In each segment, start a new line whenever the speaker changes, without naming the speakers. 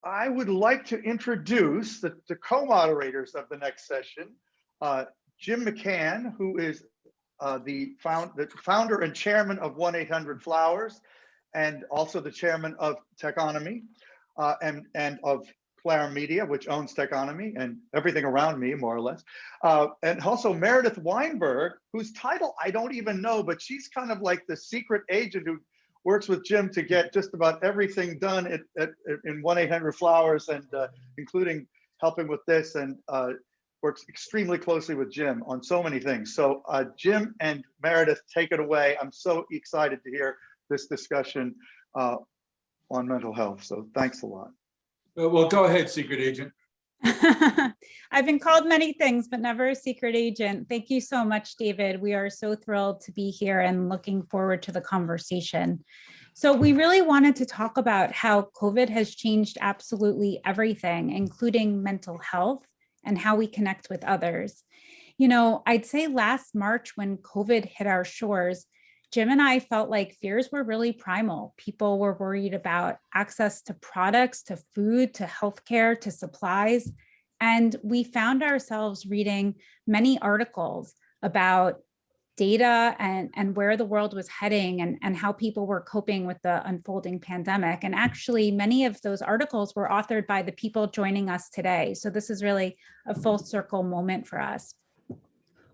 I would like to introduce the co-moderators of the next session, Jim McCann, who is the founder and chairman of 1-800-Flowers, and also the chairman of Techonomy, and of Clara Media, which owns Techonomy and everything around me, more or less. And also Meredith Weinberg, whose title I don't even know, but she's kind of like the secret agent who works with Jim to get just about everything done in 1-800-Flowers, and including helping with this, and works extremely closely with Jim on so many things. So Jim and Meredith, take it away. I'm so excited to hear this discussion on mental health. So thanks a lot.
Well, go ahead, secret agent.
I've been called many things, but never a secret agent. Thank you so much, David. We are so thrilled to be here and looking forward to the conversation. So we really wanted to talk about how COVID has changed absolutely everything, including mental health and how we connect with others. You know, I'd say last March when COVID hit our shores, Jim and I felt like fears were really primal. People were worried about access to products, to food, to healthcare, to supplies. And we found ourselves reading many articles about data and where the world was heading, and how people were coping with the unfolding pandemic. And actually, many of those articles were authored by the people joining us today. So this is really a full circle moment for us.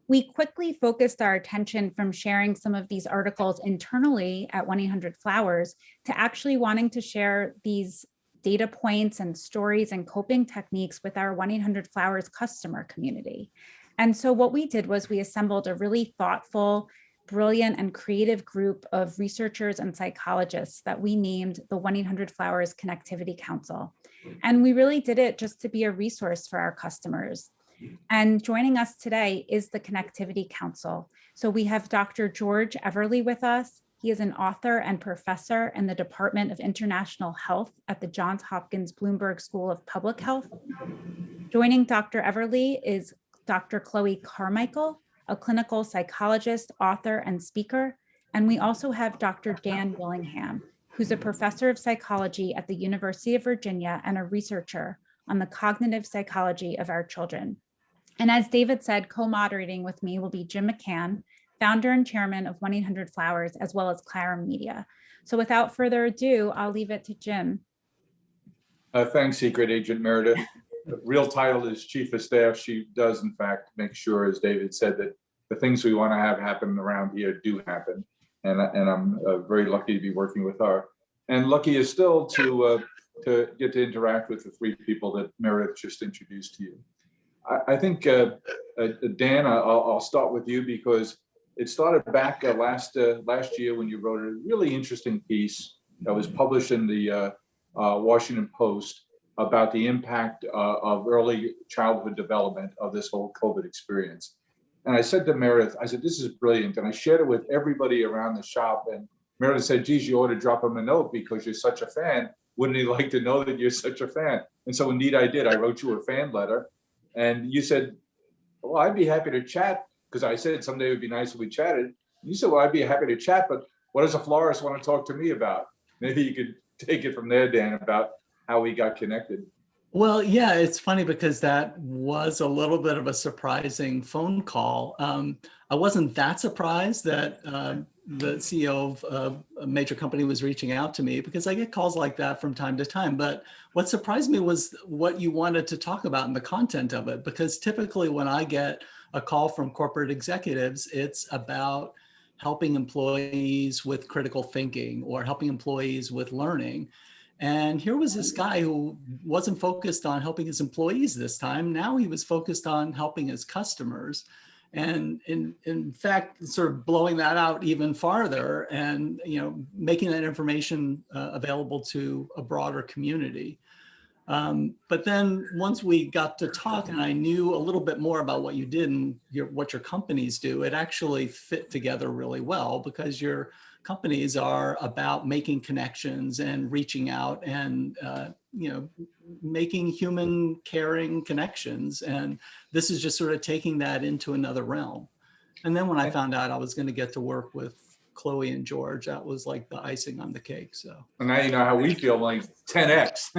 We quickly focused our attention from sharing some of these articles internally at 1-800-Flowers to actually wanting to share these data points and stories and coping techniques with our 1-800-Flowers customer community. And so what we did was we assembled a really thoughtful, brilliant, and creative group of researchers and psychologists that we named the 1-800-Flowers Connectivity Council. And we really did it just to be a resource for our customers. And joining us today is the Connectivity Council. So we have Dr. George Everly with us. He is an author and professor in the Department of International Health at the Johns Hopkins Bloomberg School of Public Health. Joining Dr. Everly is Dr. Chloe Carmichael, a clinical psychologist, author, and speaker. And we also have Dr. Dan Willingham, who's a professor of psychology at the University of Virginia and a researcher on the cognitive psychology of our children. And as David said, co-moderating with me will be Jim McCann, founder and chairman of 1-800-Flowers, as well as Clara Media. So without further ado, I'll leave it to Jim.
Thanks, secret agent Meredith. The real title is chief of staff. She does, in fact, make sure, as David said, that the things we want to have happen around here do happen. And I'm very lucky to be working with her. And lucky is still to get to interact with the three people that Meredith just introduced to you. I think, Dan, I'll start with you, because it started back last year when you wrote a really interesting piece that was published in the Washington Post about the impact of early childhood development of this whole COVID experience. And I said to Meredith, I said, this is brilliant. And I shared it with everybody around the shop. And Meredith said, geez, you ought to drop him a note because you're such a fan. Wouldn't he like to know that you're such a fan? And so indeed I did. I wrote you a fan letter. And you said, well, I'd be happy to chat, because I said someday it would be nice if we chatted. You said, well, I'd be happy to chat, but what does a florist want to talk to me about? Maybe you could take it from there, Dan, about how we got connected.
Well, yeah, it's funny because that was a little bit of a surprising phone call. I wasn't that surprised that the CEO of a major company was reaching out to me, because I get calls like that from time to time. But what surprised me was what you wanted to talk about and the content of it, because typically when I get a call from corporate executives, it's about helping employees with critical thinking or helping employees with learning. And here was this guy who wasn't focused on helping his employees this time. Now he was focused on helping his customers. And in fact, sort of blowing that out even farther and, making that information available to a broader community. But then once we got to talk and I knew a little bit more about what you did and what your companies do, it actually fit together really well, because your companies are about making connections and reaching out and, making human caring connections. And this is just sort of taking that into another realm. And then when I found out I was going to get to work with Chloe and George. That was like the icing on the cake. So.
And now you know how we feel, like 10x.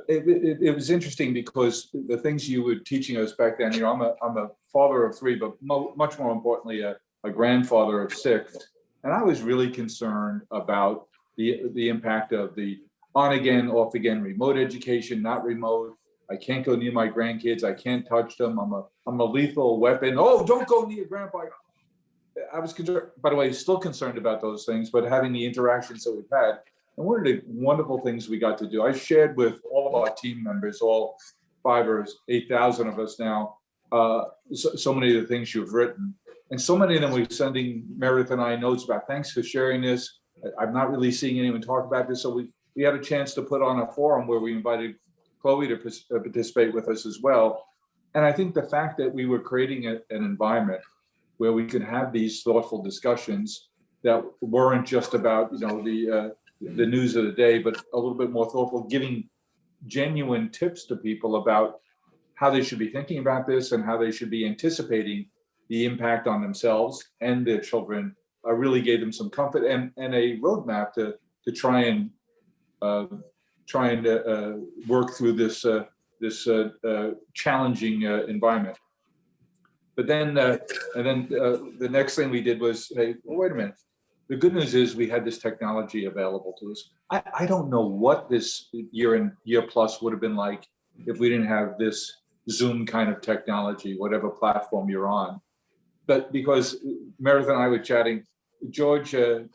It was interesting because the things you were teaching us back then, I'm a father of 3, but much more importantly, a grandfather of 6. And I was really concerned about the impact of the on again, off again, remote education, not remote. I can't go near my grandkids. I can't touch them. I'm a lethal weapon. Oh, don't go near grandpa. I was concerned, by the way, still concerned about those things, but having the interactions that we've had. And one of the wonderful things we got to do, I shared with all of our team members, all 5 or 8,000 of us now, so many of the things you've written. And so many of them we're sending Meredith and I notes about, thanks for sharing this. I'm not really seeing anyone talk about this. So we had a chance to put on a forum where we invited Chloe to participate with us as well. And I think the fact that we were creating an environment where we could have these thoughtful discussions that weren't just about, the news of the day, but a little bit more thoughtful, giving genuine tips to people about how they should be thinking about this and how they should be anticipating the impact on themselves and their children, really gave them some comfort and a roadmap to try and work through this challenging environment. But then the next thing we did was say, well, wait a minute. The good news is we had this technology available to us. I don't know what this year plus would have been like if we didn't have this Zoom kind of technology, whatever platform you're on. But because Meredith and I were chatting, Dr.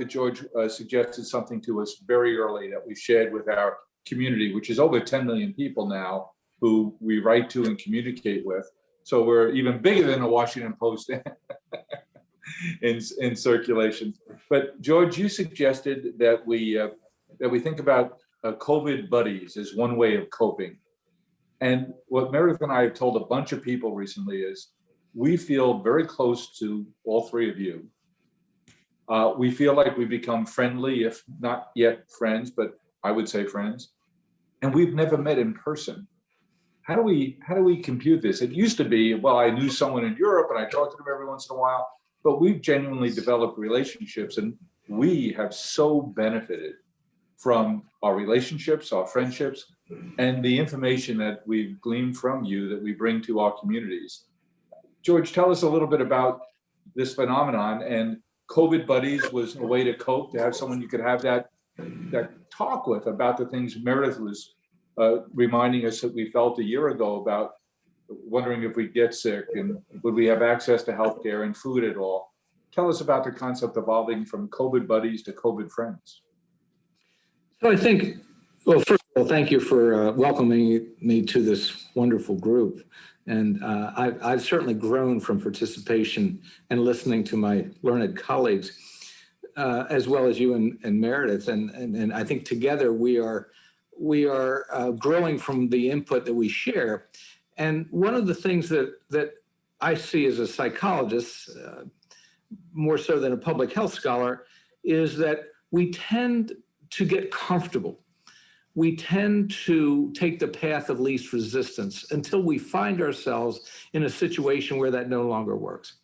George suggested something to us very early that we shared with our community, which is over 10 million people now who we write to and communicate with. So we're even bigger than the Washington Post in circulation. But George, you suggested that we think about COVID buddies as one way of coping. And what Meredith and I have told a bunch of people recently is we feel very close to all 3 of you. We feel like we've become friendly, if not yet friends, but I would say friends. And we've never met in person. How do we compute this? It used to be, well, I knew someone in Europe and I talked to them every once in a while, but we've genuinely developed relationships and we have so benefited from our relationships, our friendships, and the information that we've gleaned from you that we bring to our communities. George, tell us a little bit about this phenomenon. And COVID buddies was a way to cope, to have someone you could have that talk with about the things Meredith was reminding us that we felt a year ago about wondering if we'd get sick and would we have access to healthcare and food at all. Tell us about the concept evolving from COVID buddies to COVID friends.
So I think, well, first of all, thank you for welcoming me to this wonderful group. And I've certainly grown from participation and listening to my learned colleagues, as well as you and Meredith. And I think together we are growing from the input that we share. And one of the things that I see as a psychologist, more so than a public health scholar, is that we tend to get comfortable. We tend to take the path of least resistance until we find ourselves in a situation where that no longer works.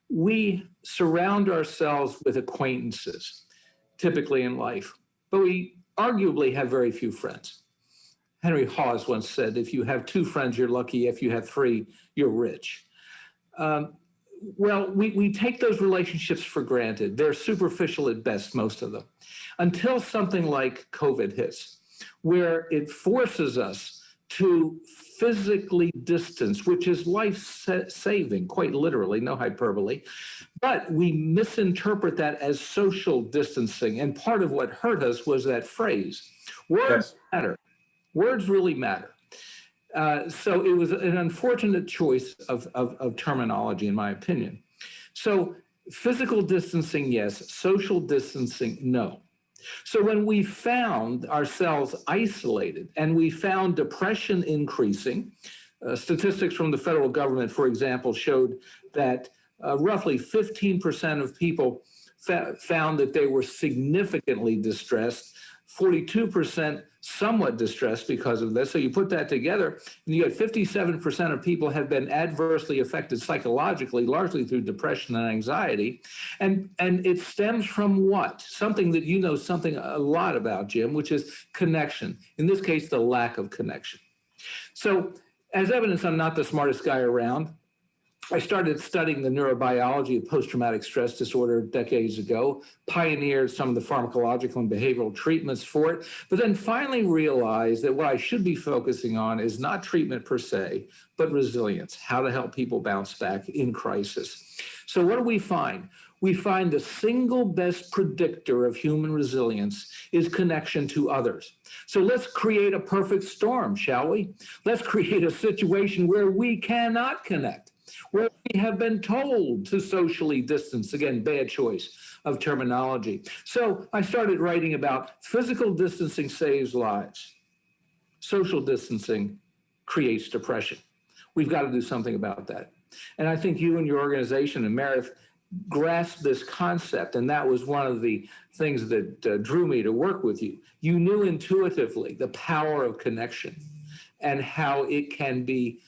We surround ourselves with acquaintances, typically in life, but we arguably have very few friends. Henry Hawes once said, if you have 2 friends, you're lucky. If you have 3, you're rich. Well, we take those relationships for granted. They're superficial at best, most of them, until something like COVID hits, where it forces us to physically distance, which is life-saving, quite literally, no hyperbole. But we misinterpret that as social distancing. And part of what hurt us was that phrase. Words matter. Words really matter. So it was an unfortunate choice of terminology, in my opinion. So physical distancing, yes. Social distancing, no. So when we found ourselves isolated and we found depression increasing, statistics from the federal government, for example, showed that roughly 15% of people found that they were significantly distressed. 42% somewhat distressed because of this. So you put that together, and you got 57% of people have been adversely affected psychologically, largely through depression and anxiety. And it stems from what? Something that you know something a lot about, Jim, which is connection. In this case, the lack of connection. So as evidence, I'm not the smartest guy around. I started studying the neurobiology of post-traumatic stress disorder decades ago, pioneered some of the pharmacological and behavioral treatments for it, but then finally realized that what I should be focusing on is not treatment per se, but resilience, how to help people bounce back in crisis. So what do we find? We find the single best predictor of human resilience is connection to others. So let's create a perfect storm, shall we? Let's create a situation where we cannot connect, where we have been told to socially distance. Again, bad choice of terminology. So I started writing about physical distancing saves lives. Social distancing creates depression. We've got to do something about that. And I think you and your organization and Meredith grasped this concept, and that was one of the things that drew me to work with you. You knew intuitively the power of connection and how it can be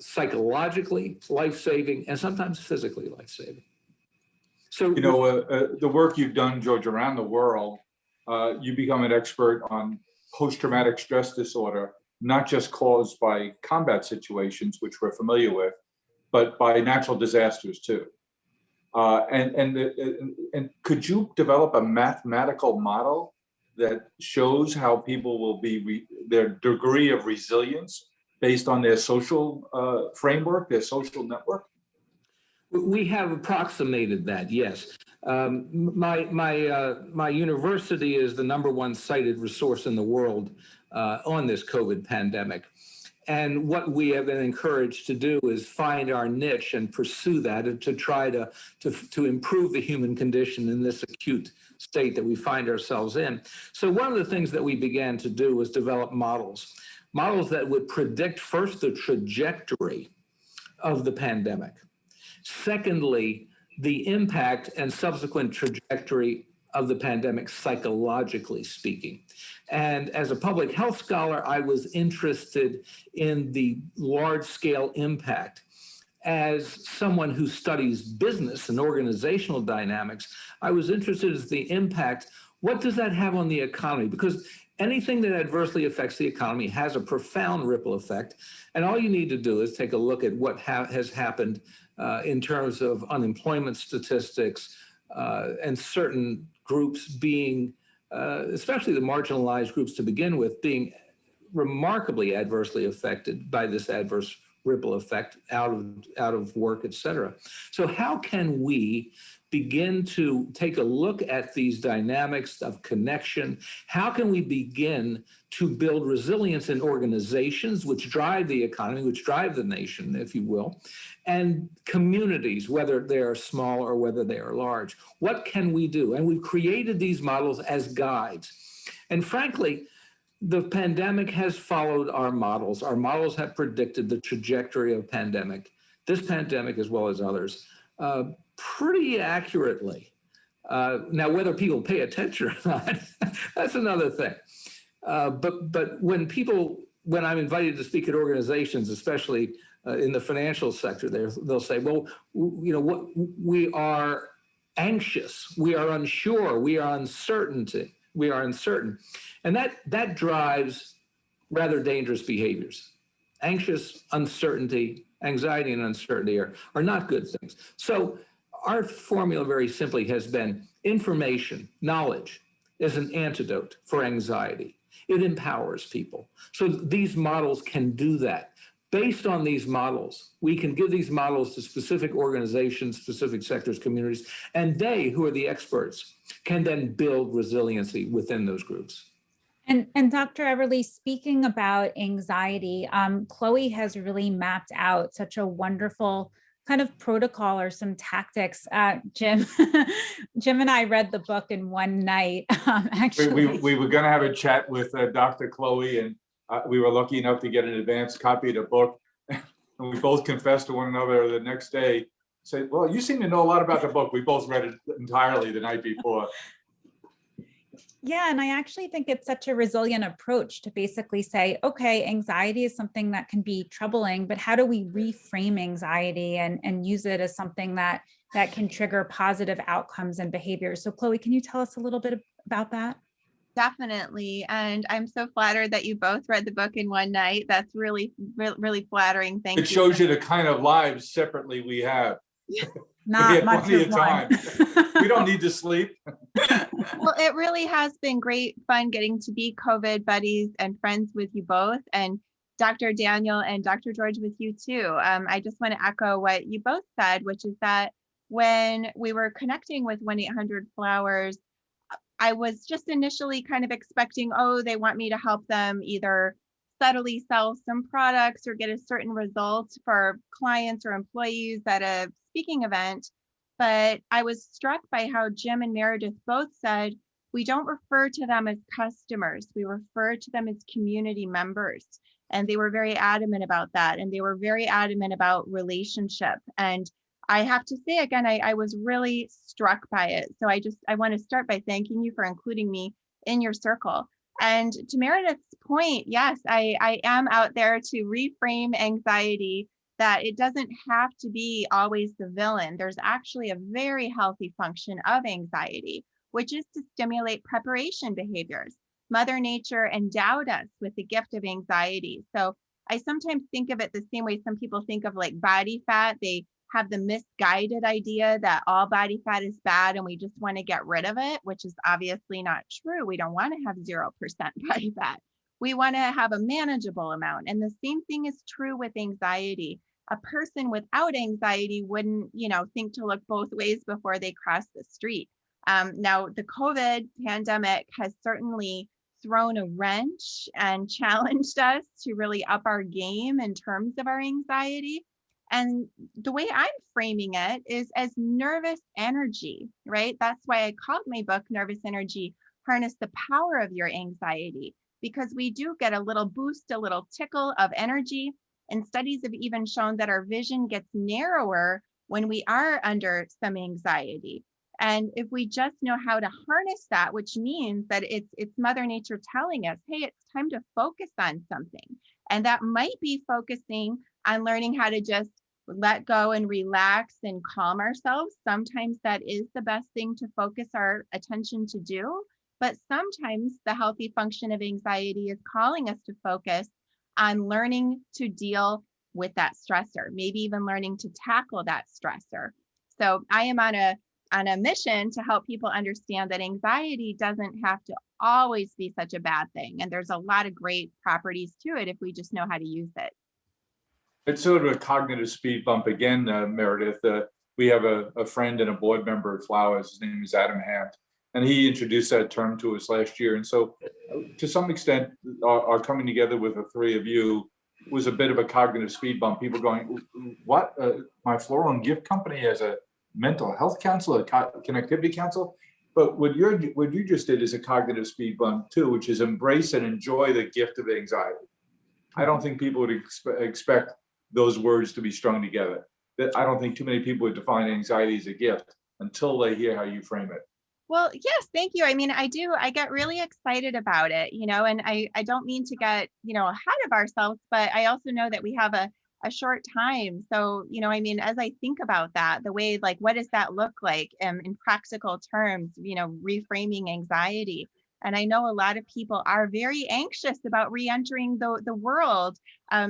psychologically life-saving and sometimes physically life-saving. So,
the work you've done, George, around the world, you become an expert on post-traumatic stress disorder, not just caused by combat situations, which we're familiar with, but by natural disasters too. And could you develop a mathematical model that shows how people will be their degree of resilience based on their social framework, their social network?
We have approximated that, yes. My university is the #1 cited resource in the world on this COVID pandemic. And what we have been encouraged to do is find our niche and pursue that, and to try to improve the human condition in this acute state that we find ourselves in. So one of the things that we began to do was develop models that would predict first the trajectory of the pandemic. Secondly, the impact and subsequent trajectory of the pandemic, psychologically speaking. And as a public health scholar, I was interested in the large-scale impact. As someone who studies business and organizational dynamics, I was interested in the impact. What does that have on the economy? Because anything that adversely affects the economy has a profound ripple effect. And all you need to do is take a look at what has happened in terms of unemployment statistics and certain groups being, especially the marginalized groups to begin with, being remarkably adversely affected by this adverse ripple effect out of work, et cetera. So how can we begin to take a look at these dynamics of connection? How can we begin to build resilience in organizations which drive the economy, which drive the nation, if you will, and communities, whether they are small or whether they are large? What can we do? And we've created these models as guides. And frankly, the pandemic has followed our models. Our models have predicted the trajectory of this pandemic as well as others, pretty accurately. Now, whether people pay attention or not, that's another thing. But when I'm invited to speak at organizations, especially in the financial sector, they'll say, well, we are anxious, we are unsure, we are uncertain. And that drives rather dangerous behaviors. Anxious, uncertainty, anxiety and uncertainty are not good things. So our formula very simply has been information, knowledge is an antidote for anxiety. It empowers people. So these models can do that. Based on these models, we can give these models to specific organizations, specific sectors, communities, and they, who are the experts, can then build resiliency within those groups.
And Dr. Everly, speaking about anxiety, Chloe has really mapped out such a wonderful kind of protocol or some tactics. Jim and I read the book in one night, actually.
We were going to have a chat with Dr. Chloe, and we were lucky enough to get an advanced copy of the book. And we both confessed to one another the next day, said, well, you seem to know a lot about the book. We both read it entirely the night before.
Yeah, and I actually think it's such a resilient approach to basically say, okay, anxiety is something that can be troubling, but how do we reframe anxiety and use it as something that can trigger positive outcomes and behaviors? So Chloe, can you tell us a little bit about that?
Definitely. And I'm so flattered that you both read the book in one night. That's really flattering. Thank you.
It shows you the kind of lives separately we have.
Not
We had
much
plenty
of
of
one.
time. We don't need to sleep.
Well, it really has been great fun getting to be COVID buddies and friends with you both, and Dr. Daniel and Dr. George with you too. I just want to echo what you both said, which is that when we were connecting with 1-800-Flowers, I was just initially kind of expecting, oh, they want me to help them either subtly sell some products or get a certain result for clients or employees at a speaking event. But I was struck by how Jim and Meredith both said, we don't refer to them as customers, we refer to them as community members. And they were very adamant about that. And they were very adamant about relationship. And I have to say again, I was really struck by it. So I want to start by thanking you for including me in your circle. And to Meredith's point, yes, I am out there to reframe anxiety, that it doesn't have to be always the villain. There's actually a very healthy function of anxiety, which is to stimulate preparation behaviors. Mother Nature endowed us with the gift of anxiety. So I sometimes think of it the same way some people think of like body fat. They have the misguided idea that all body fat is bad and we just want to get rid of it, which is obviously not true. We don't want to have 0% body fat. We want to have a manageable amount. And the same thing is true with anxiety. A person without anxiety wouldn't, think to look both ways before they cross the street. Now, the COVID pandemic has certainly thrown a wrench and challenged us to really up our game in terms of our anxiety. And the way I'm framing it is as nervous energy, right? That's why I called my book Nervous Energy, Harness the Power of Your Anxiety, because we do get a little boost, a little tickle of energy. And studies have even shown that our vision gets narrower when we are under some anxiety. And if we just know how to harness that, which means that it's Mother Nature telling us, hey, it's time to focus on something. And that might be focusing on learning how to just let go and relax and calm ourselves. Sometimes that is the best thing to focus our attention to do. But sometimes the healthy function of anxiety is calling us to focus on learning to deal with that stressor, maybe even learning to tackle that stressor. So I am on a mission to help people understand that anxiety doesn't have to always be such a bad thing. And there's a lot of great properties to it if we just know how to use it.
It's sort of a cognitive speed bump again, Meredith. We have a friend and a board member at Flowers. His name is Adam Hant, and he introduced that term to us last year. And so to some extent, our coming together with the three of you was a bit of a cognitive speed bump. People going, what? My floral and gift company has a mental health council, a connectivity council? But what you just did is a cognitive speed bump too, which is embrace and enjoy the gift of anxiety. I don't think people would expect those words to be strung together. I don't think too many people would define anxiety as a gift until they hear how you frame it.
Well, yes, thank you. I mean, I get really excited about it, and I don't mean to get, ahead of ourselves, but I also know that we have a short time. So, as I think about that, the way, like, what does that look like in practical terms, reframing anxiety? And I know a lot of people are very anxious about re-entering the world.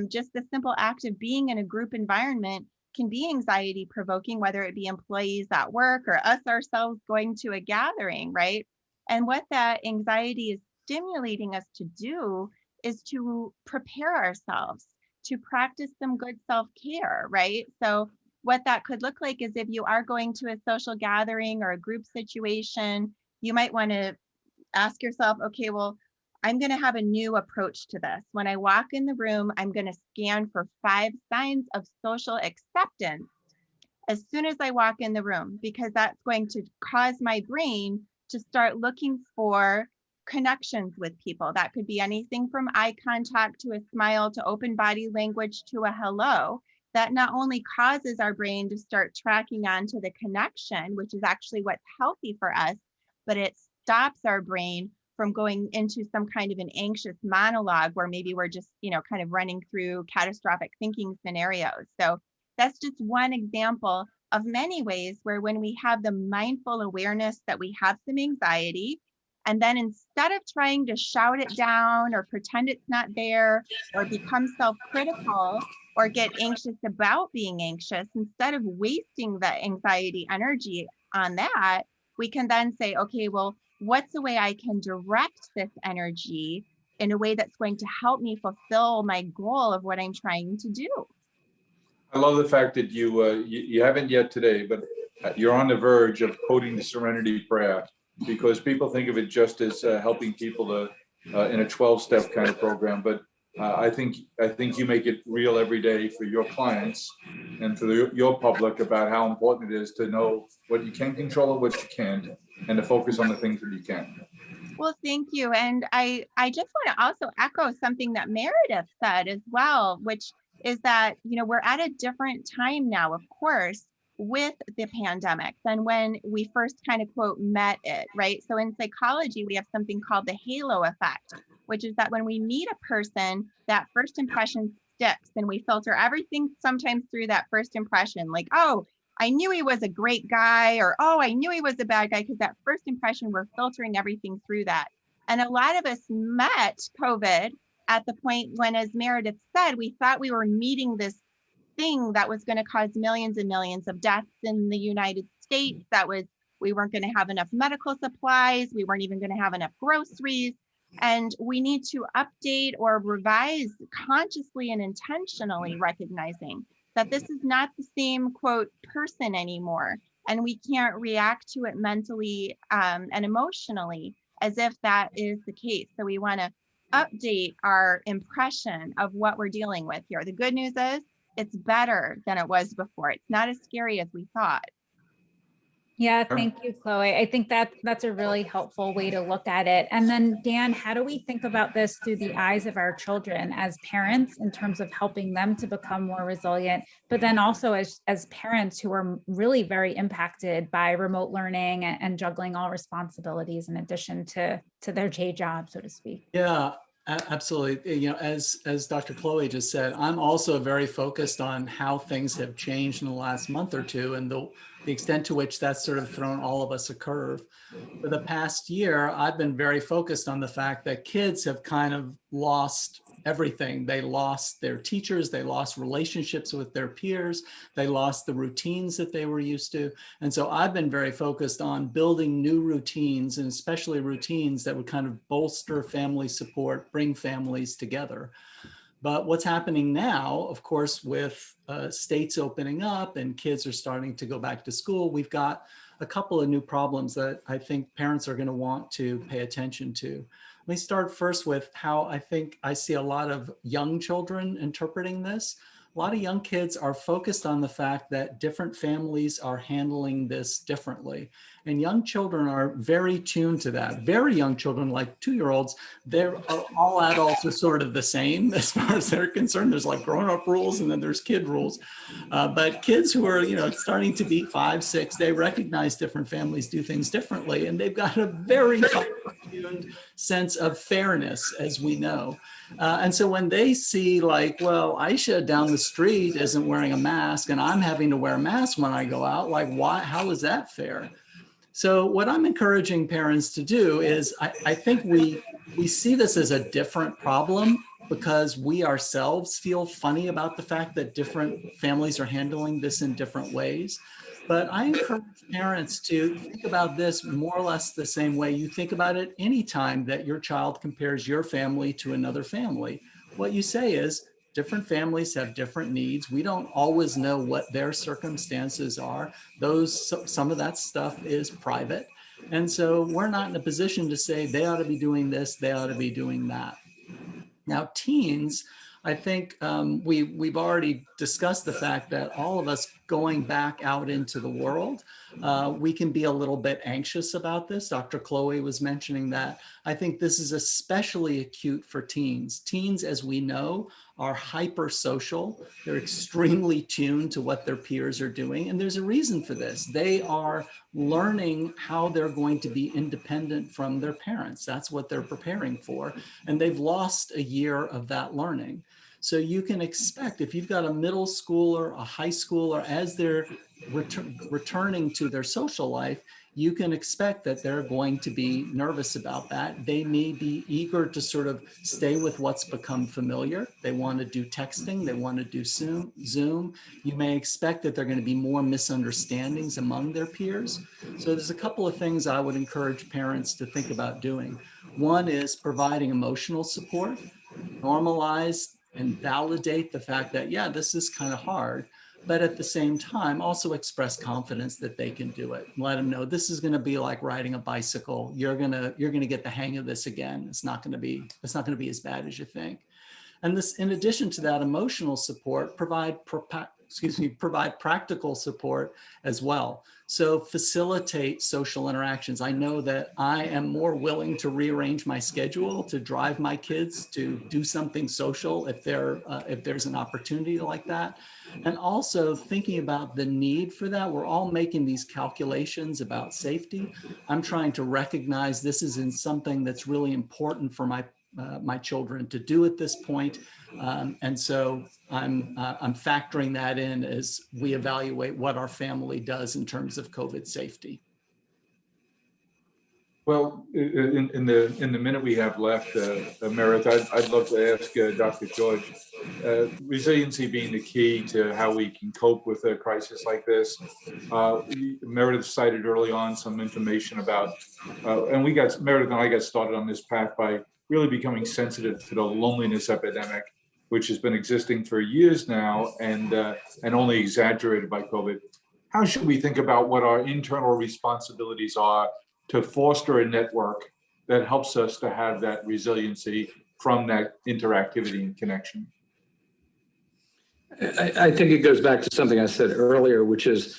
Just the simple act of being in a group environment can be anxiety provoking, whether it be employees at work or us ourselves going to a gathering, right? And what that anxiety is stimulating us to do is to prepare ourselves, to practice some good self-care, right? So what that could look like is if you are going to a social gathering or a group situation, you might want to ask yourself, okay, well, I'm going to have a new approach to this. When I walk in the room, I'm going to scan for 5 signs of social acceptance as soon as I walk in the room, because that's going to cause my brain to start looking for connections with people. That could be anything from eye contact to a smile to open body language to a hello. That not only causes our brain to start tracking onto the connection, which is actually what's healthy for us, but it stops our brain from going into some kind of an anxious monologue where maybe we're just, kind of running through catastrophic thinking scenarios. So that's just one example of many ways where when we have the mindful awareness that we have some anxiety, and then instead of trying to shout it down or pretend it's not there or become self-critical or get anxious about being anxious, instead of wasting the anxiety energy on that, we can then say, okay, well, what's a way I can direct this energy in a way that's going to help me fulfill my goal of what I'm trying to do?
I love the fact that you haven't yet today, but you're on the verge of quoting the Serenity Prayer, because people think of it just as helping people to in a 12-step kind of program. But I think you make it real every day for your clients and for your public about how important it is to know what you can control and what you can't, and to focus on the things that you can.
Well, thank you. And I just want to also echo something that Meredith said as well, which is that, we're at a different time now, of course, with the pandemic than when we first kind of quote met it, right? So in psychology, we have something called the halo effect, which is that when we meet a person, that first impression sticks, and we filter everything sometimes through that first impression, like, oh, I knew he was a great guy, or, oh, I knew he was a bad guy, because that first impression, we're filtering everything through that. And a lot of us met COVID at the point when, as Meredith said, we thought we were meeting this thing that was going to cause millions and millions of deaths in the United States. We weren't going to have enough medical supplies. We weren't even going to have enough groceries. And we need to update or revise consciously and intentionally, recognizing that this is not the same, quote, person anymore. And we can't react to it mentally and emotionally as if that is the case. So we want to update our impression of what we're dealing with here. The good news is it's better than it was before. It's not as scary as we thought.
Yeah, thank you, Chloe. I think that's a really helpful way to look at it. And then Dan, how do we think about this through the eyes of our children as parents in terms of helping them to become more resilient, but then also as parents who are really very impacted by remote learning and juggling all responsibilities in addition to their day job, so to speak?
Yeah, absolutely. As Dr. Chloe just said, I'm also very focused on how things have changed in the last month or two, and the extent to which that's sort of thrown all of us a curve. For the past year, I've been very focused on the fact that kids have kind of lost everything. They lost their teachers, they lost relationships with their peers, they lost the routines that they were used to. And so I've been very focused on building new routines, and especially routines that would kind of bolster family support, bring families together. But what's happening now, of course, with states opening up and kids are starting to go back to school, we've got a couple of new problems that I think parents are going to want to pay attention to. Let me start first with how I think I see a lot of young children interpreting this. A lot of young kids are focused on the fact that different families are handling this differently. And young children are very tuned to that. Very young children, like 2-year-olds, they're all adults are sort of the same as far as they're concerned. There's like grown-up rules and then there's kid rules. But kids who are, starting to be 5, 6, they recognize different families do things differently. And they've got a very tuned sense of fairness, as we know. And so when they see like, well, Aisha down the street isn't wearing a mask and I'm having to wear a mask when I go out, like, why? How is that fair? So what I'm encouraging parents to do is I think we see this as a different problem because we ourselves feel funny about the fact that different families are handling this in different ways. But I encourage parents to think about this more or less the same way you think about it anytime that your child compares your family to another family. What you say is, different families have different needs. We don't always know what their circumstances are. Some of that stuff is private. And so we're not in a position to say they ought to be doing this, they ought to be doing that. Now, teens, I think we've already discussed the fact that all of us going back out into the world, we can be a little bit anxious about this. Dr. Chloe was mentioning that. I think this is especially acute for teens. Teens, as we know, are hyper social. They're extremely tuned to what their peers are doing. And there's a reason for this. They are learning how they're going to be independent from their parents. That's what they're preparing for. And they've lost a year of that learning. So you can expect, if you've got a middle schooler, a high schooler, as they're returning to their social life, you can expect that they're going to be nervous about that. They may be eager to sort of stay with what's become familiar. They want to do texting, they want to do Zoom. You may expect that there are going to be more misunderstandings among their peers. So there's a couple of things I would encourage parents to think about doing. One is providing emotional support, normalize and validate the fact that, yeah, this is kind of hard. But at the same time, also express confidence that they can do it. Let them know this is going to be like riding a bicycle. You're gonna get the hang of this again. It's not going to be as bad as you think. And this, in addition to that emotional support, provide practical support as well. So facilitate social interactions. I know that I am more willing to rearrange my schedule to drive my kids to do something social if there's an opportunity like that. And also thinking about the need for that. We're all making these calculations about safety. I'm trying to recognize this isn't something that's really important for my children to do at this point. And so I'm factoring that in as we evaluate what our family does in terms of COVID safety.
Well, in the minute we have left, Meredith, I'd love to ask Dr. George, resiliency being the key to how we can cope with a crisis like this. Meredith cited early on some information about, and Meredith and I got started on this path by really becoming sensitive to the loneliness epidemic, which has been existing for years now and only exaggerated by COVID. How should we think about what our internal responsibilities are to foster a network that helps us to have that resiliency from that interactivity and connection?
I think it goes back to something I said earlier, which is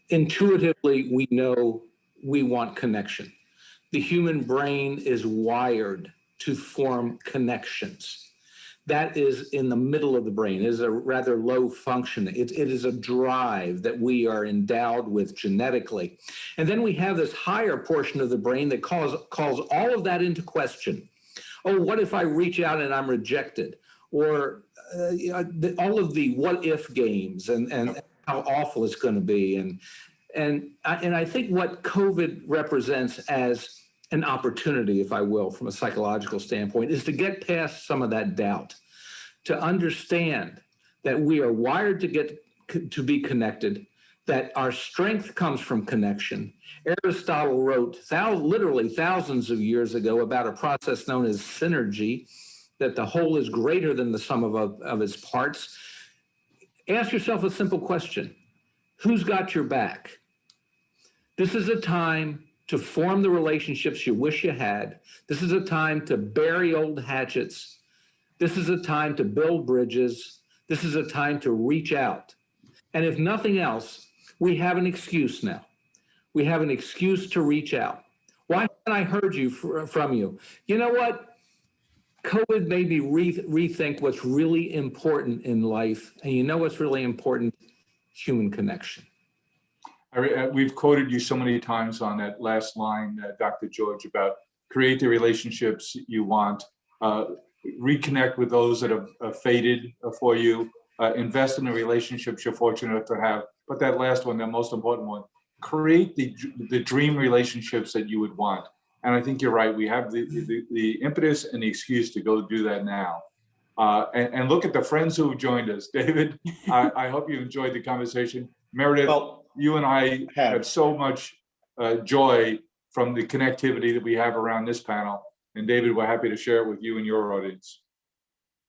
intuitively, we know we want connection. The human brain is wired to form connections. That is in the middle of the brain. It is a rather low function. It is a drive that we are endowed with genetically. And then we have this higher portion of the brain that calls all of that into question. Oh, what if I reach out and I'm rejected? Or all of the what if games and how awful it's going to be. And I think what COVID represents as an opportunity, if I will, from a psychological standpoint, is to get past some of that doubt, to understand that we are wired to be connected, that our strength comes from connection. Aristotle wrote literally thousands of years ago about a process known as synergy, that the whole is greater than the sum of its parts. Ask yourself a simple question: who's got your back? This is a time to form the relationships you wish you had. This is a time to bury old hatchets. This is a time to build bridges. This is a time to reach out. And if nothing else, we have an excuse now. We have an excuse to reach out. Why haven't I heard from you? You know what? COVID made me rethink what's really important in life. And you know what's really important? Human connection.
We've quoted you so many times on that last line, Dr. George, about create the relationships you want, reconnect with those that have faded for you, invest in the relationships you're fortunate to have. But that last one, the most important one, create the dream relationships that you would want. And I think you're right. We have the impetus and the excuse to go do that now. And look at the friends who have joined us. David, I hope you enjoyed the conversation. Meredith, you and I have so much joy from the connectivity that we have around this panel. And David, we're happy to share it with you and your audience.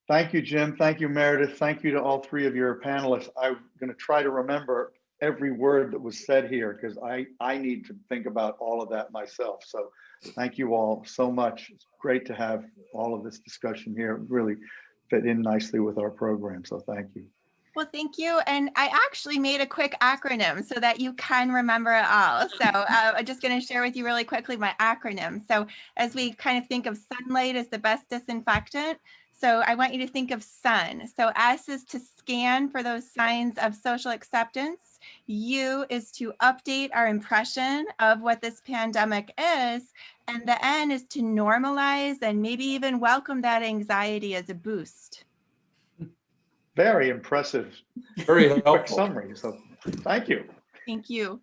Thank you, Jim. Thank you, Meredith. Thank you to all three of your panelists. I'm going to try to remember every word that was said here because I need to think about all of that myself. So thank you all so much. It's great to have all of this discussion here. Really fit in nicely with our program. So thank you.
Well, thank you. And I actually made a quick acronym so that you can remember it all. So I'm just going to share with you really quickly my acronym. So as we kind of think of sunlight as the best disinfectant, so I want you to think of sun. So S is to scan for those signs of social acceptance. U is to update our impression of what this pandemic is. And the N is to normalize and maybe even welcome that anxiety as a boost.
Very impressive,
Very
quick
helpful.
summary. So thank you.
Thank you.